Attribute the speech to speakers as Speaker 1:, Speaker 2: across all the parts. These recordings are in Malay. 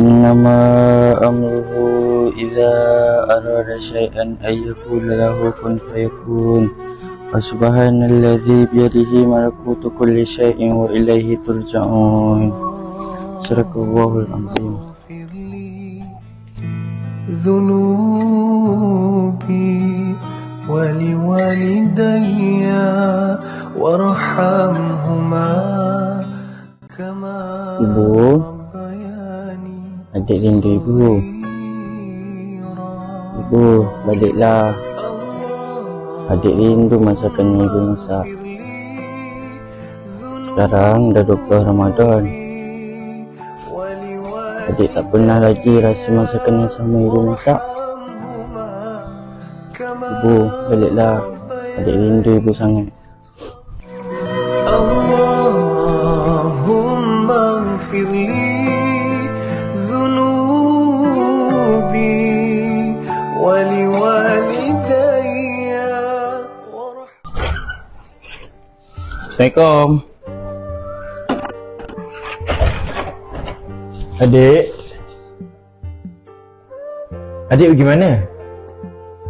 Speaker 1: إنما أمره إذا أراد شيئا أن يقول له كن فيكون وسبحان الذي بيده ملكوت كل شيء وإليه ترجعون. صدق الله العظيم.
Speaker 2: ذنوبي ولوالدي وارحمهما كما ربياني
Speaker 1: Adik rindu ibu. Ibu, baliklah. Adik rindu masakan ibu masak. Sekarang dah 20 Ramadan. Adik tak pernah lagi rasa masakan yang sama ibu masak. Ibu, baliklah. Adik rindu ibu sangat.
Speaker 2: Allahumma ighfirli dhunubi wa liwalidayya.
Speaker 1: Assalamualaikum.
Speaker 3: Adik pergi mana?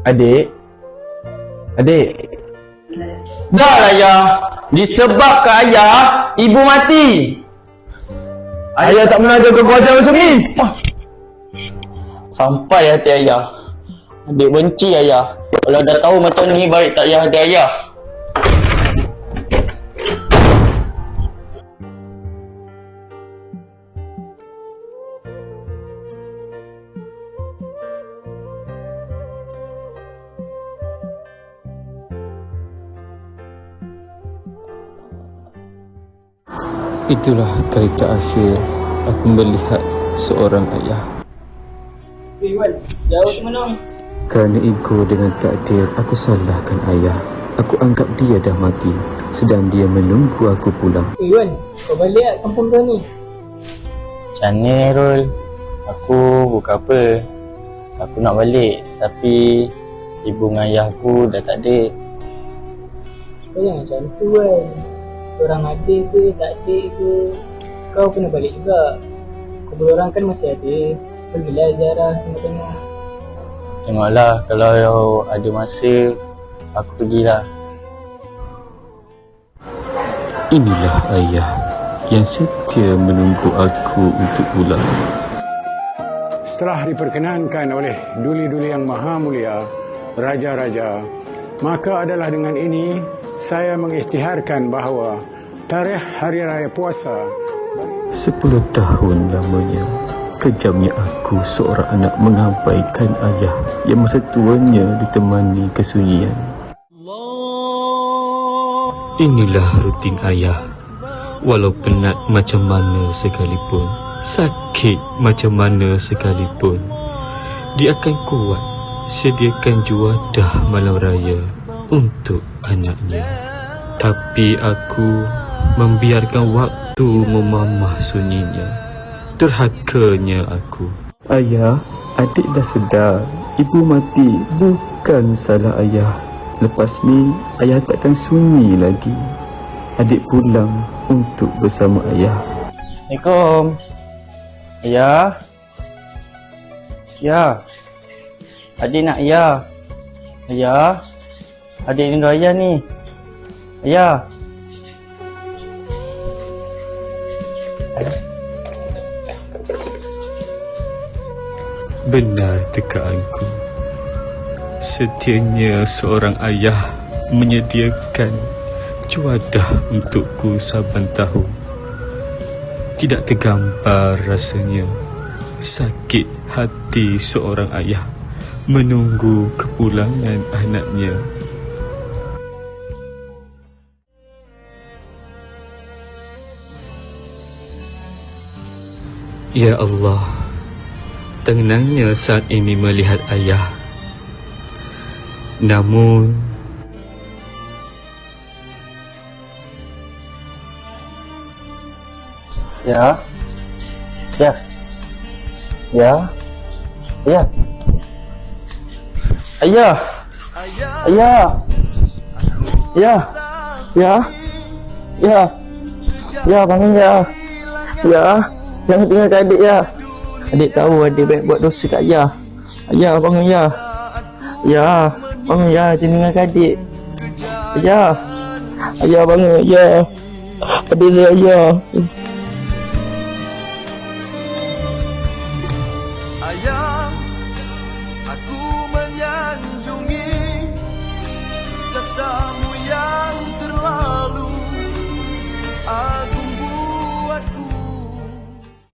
Speaker 3: Adik
Speaker 1: Dah lah ayah. Disebabkan ayah, ibu mati.
Speaker 3: ayah tak pernah jaga kau ajar macam ni.
Speaker 1: Sampai hati ayah. Adik benci ayah. Kalau dah tahu macam ni, baik tak payah ada ayah.
Speaker 4: Itulah kali terakhir aku melihat seorang ayah.
Speaker 1: Wan, jauh ke mana?
Speaker 4: Kerana ego dengan takdir, aku salahkan ayah. Aku anggap dia dah mati, sedang dia menunggu aku pulang.
Speaker 5: Wan, kau balik kat kampung kau ni?
Speaker 1: Macam ni Rul. Aku bukan apa. Aku nak balik. Tapi ibu dengan ayah aku dah tak ada.
Speaker 5: Kau jangan macam tu kan. Orang ada ke, tak ada ke, kau kena balik juga. Kau berorang kan masih ada. Pergilah ziarah tengok-tengok.
Speaker 1: Tengoklah, kalau ada masa, aku pergilah.
Speaker 4: Inilah ayah yang setia menunggu aku untuk pulang.
Speaker 6: Setelah diperkenankan oleh duli-duli yang maha mulia, raja-raja, maka adalah dengan ini saya mengisytiharkan bahawa tarikh Hari Raya Puasa
Speaker 4: 10 tahun lamanya, kejamnya aku seorang anak mengabaikan ayah yang masa tuanya ditemani kesunyian. Inilah rutin ayah. Walau penat macam mana sekalipun, sakit macam mana sekalipun, dia akan kuat sediakan juadah malam raya untuk anaknya. Tapi aku membiarkan waktu memamah sunyinya. Derhakanya aku. Ayah, adik dah sedar ibu mati bukan salah ayah. Lepas ni ayah takkan sunyi lagi. Adik pulang untuk bersama ayah.
Speaker 1: Assalamualaikum. Ayah. Ya. Adik nak ayah. Ayah. Adik rindu ayah ni. Ayah.
Speaker 4: Benar tekaanku. Setianya seorang ayah menyediakan juadah untukku saban tahun. Tidak tergambar rasanya sakit hati seorang ayah menunggu kepulangan anaknya. Ya Allah, tenangnya saat ini melihat ayah. Namun
Speaker 1: Ya. Ya. Ya. Ya. Ayah. Ayah. Ya. Ya. Ya. Ya, bangun ya. Ya. Jangan tinggalkan adik ya. Adik tahu adik banyak buat dosa kat ayah. Ayah, bangun ayah. Ayah, bangun ayah, tinggalkan adik. Ayah. Ayah, bangun ayah. Adik saya ayah.
Speaker 2: Ayah